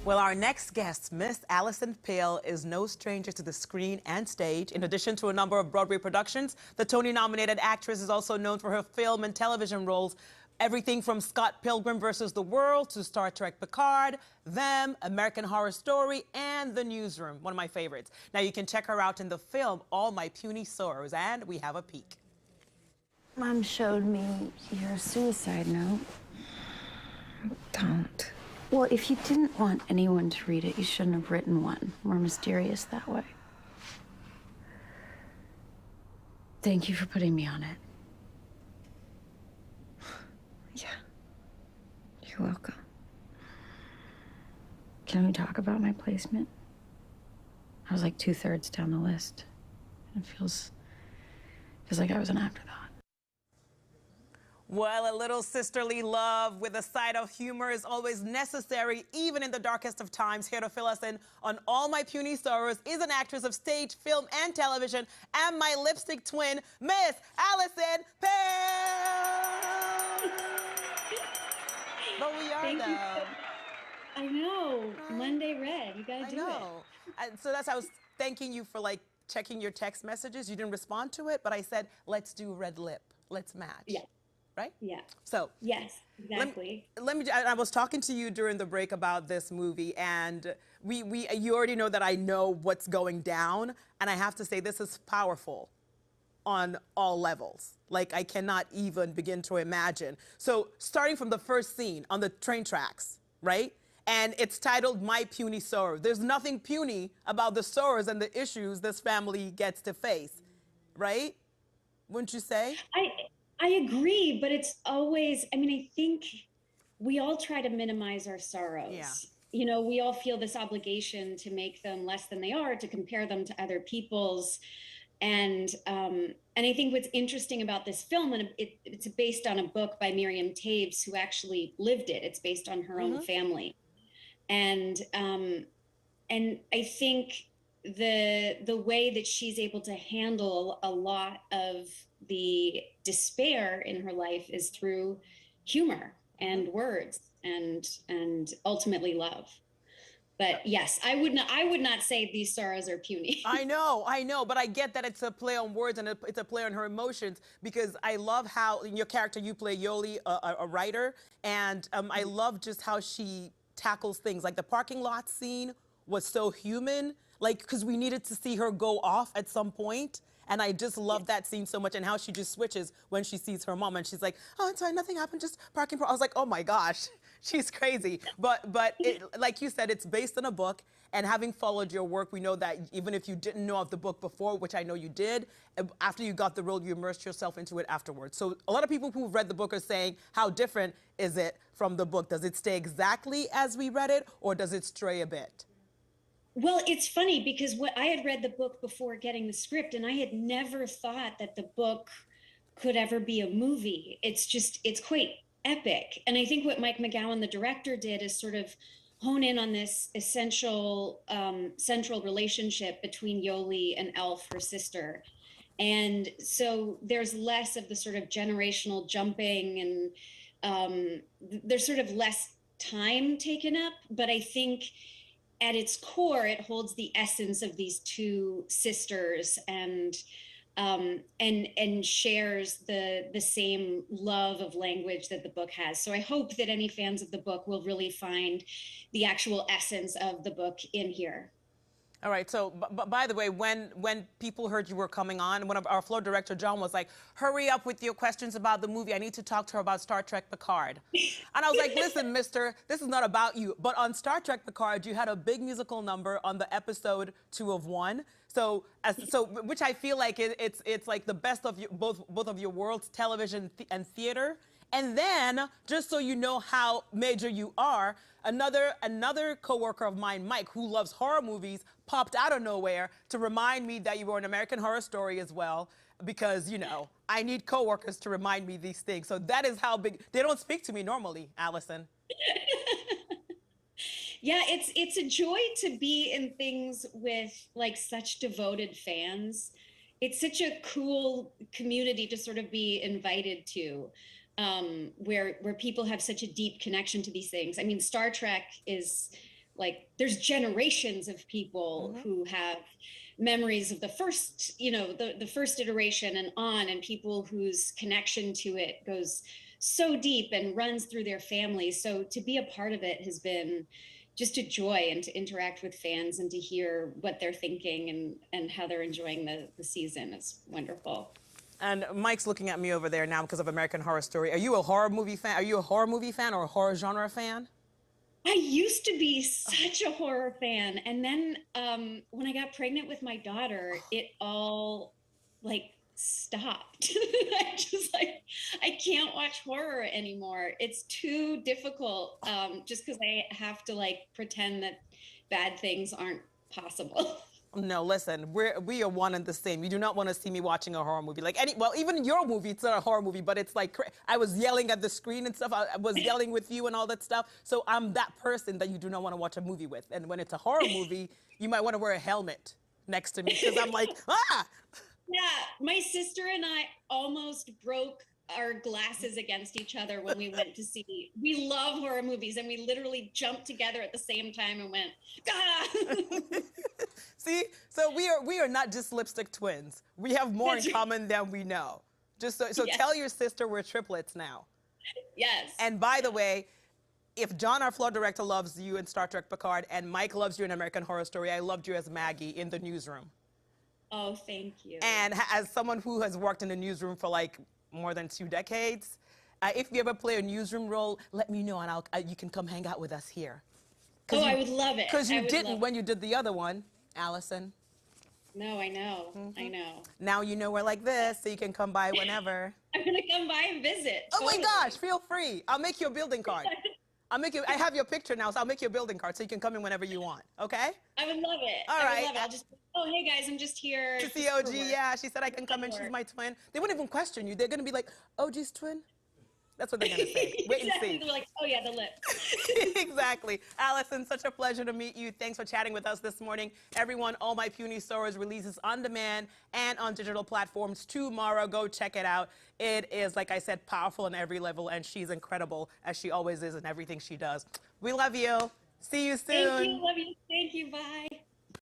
Well, our next guest, Miss Alison Pale, is no stranger to the screen and stage. In addition to a number of Broadway productions, the Tony-nominated actress is also known for her film and television roles. Everything from Scott Pilgrim versus the World to Star Trek Picard, Them, American Horror Story, and The Newsroom, one of my favorites. Now, you can check her out in the film All My Puny Sorrows, and we have a peek. Mom showed me your suicide note. Don't. Well, if you didn't want anyone to read it, you shouldn't have written one. More mysterious that way. Thank you for putting me on it. Yeah. You're welcome. Can we talk about my placement? I was like 2/3 down the list. It feels like I was an afterthought. Well, a little sisterly love with a side of humor is always necessary, even in the darkest of times. Here to fill us in on All My Puny Sorrows is an actress of stage, film, and television, and my lipstick twin, Miss Alison Pale. But we are, Thank though. you. I know. Monday Red. You gotta do it. And so that's, I was thanking you for like checking your text messages. You didn't respond to it, but I said, let's do red lip. Let's match. Yeah. Right? Yeah. So yes, exactly. I was talking to you during the break about this movie, and you already know that I know what's going down, and I have to say this is powerful on all levels. Like, I cannot even begin to imagine. So starting from the first scene on the train tracks, right? And it's titled My Puny Sorrow. There's nothing puny about the sorrows and the issues this family gets to face, right? Wouldn't you say? I agree, but it's always, I mean, I think we all try to minimize our sorrows. Yeah. You know, we all feel this obligation to make them less than they are, to compare them to other people's. And I think what's interesting about this film, and it's based on a book by Miriam Taves, who actually lived it. It's based on her own family. And I think the way that she's able to handle a lot of the despair in her life is through humor and words and ultimately love. But yes, I would not say these sorrows are puny. I know, but I get that it's a play on words and it's a play on her emotions, because I love how in your character you play Yoli, a writer, and I love just how she tackles things. Like the parking lot scene was so human, like, because we needed to see her go off at some point. And I just love that scene so much, and how she just switches when she sees her mom, and she's like, oh, it's fine, nothing happened, just parking. I was like, oh my gosh, she's crazy. But it, like you said, it's based on a book, and having followed your work, we know that even if you didn't know of the book before, which I know you did, after you got the role, you immersed yourself into it afterwards. So a lot of people who've read the book are saying, how different is it from the book? Does it stay exactly as we read it, or does it stray a bit? Well, it's funny because I had read the book before getting the script, and I had never thought that the book could ever be a movie. It's quite epic. And I think what Mike McGowan, the director, did is sort of hone in on this essential central relationship between Yoli and Elf, her sister. And so there's less of the sort of generational jumping, and there's sort of less time taken up. But I think at its core, it holds the essence of these two sisters, and shares the same love of language that the book has. So I hope that any fans of the book will really find the actual essence of the book in here. All right, so by the way, when people heard you were coming on, one of our floor director, John, was like, hurry up with your questions about the movie. I need to talk to her about Star Trek Picard. And I was like, listen, mister, this is not about you. But on Star Trek Picard, you had a big musical number on the episode 2 of 1. So which I feel like it's like the best of both of your worlds, television and theater. And then, just so you know how major you are, another coworker of mine, Mike, who loves horror movies, popped out of nowhere to remind me that you were an American Horror Story as well, because, you know, I need coworkers to remind me these things. So that is how big. They don't speak to me normally, Alison. Yeah, it's a joy to be in things with like such devoted fans. It's such a cool community to sort of be invited to. Where people have such a deep connection to these things. I mean, Star Trek is like there's generations of people who have memories of the first, you know, the first iteration and on, and people whose connection to it goes so deep and runs through their families. So to be a part of it has been just a joy, and to interact with fans and to hear what they're thinking and how they're enjoying the season is wonderful. And Mike's looking at me over there now because of American Horror Story. Are you a horror movie fan? Are you a horror movie fan or a horror genre fan? I used to be such a horror fan. And then when I got pregnant with my daughter, it all like stopped. I just like, I can't watch horror anymore. It's too difficult just because I have to like pretend that bad things aren't possible. No, listen, we are one and the same. You do not want to see me watching a horror movie. Like well, even your movie, it's not a horror movie, but it's like, I was yelling at the screen and stuff. I was yelling with you and all that stuff. So I'm that person that you do not want to watch a movie with. And when it's a horror movie, you might want to wear a helmet next to me because I'm like, ah! Yeah, my sister and I almost broke our glasses against each other when we went to see. We love horror movies, and we literally jumped together at the same time and went, ah! See, so we are not just lipstick twins. We have more in common than we know. Just so Yes. Tell your sister we're triplets now. Yes. And by the way, if John, our floor director, loves you in Star Trek Picard, and Mike loves you in American Horror Story, I loved you as Maggie in the newsroom. Oh, thank you. And as someone who has worked in the newsroom for like more than 2 decades, if you ever play a newsroom role, let me know, and you can come hang out with us here. Oh, I would love it. Because you didn't when you did the other one, Alison. No, I know. I know. Now you know we're like this, so you can come by whenever. I'm going to come by and visit. Oh my Totally. gosh, feel free. I'll make you a building card. I have your picture now, so I'll make you a building card so you can come in whenever you want, okay? I would love it. All I right. would love it. I'll just, oh, hey guys, I'm just here. To see just for OG, work. yeah, she said I can come in, she's my twin. They wouldn't even question you. They're gonna be like, OG's twin? That's what they're gonna say. Wait and Exactly. see. They're like, oh yeah, the lip. Exactly. Alison, such a pleasure to meet you. Thanks for chatting with us this morning. Everyone, All My Puny Sorrows releases on demand and on digital platforms tomorrow. Go check it out. It is, like I said, powerful on every level, and she's incredible, as she always is in everything she does. We love you. See you soon. Thank you. Love you. Thank you. Bye.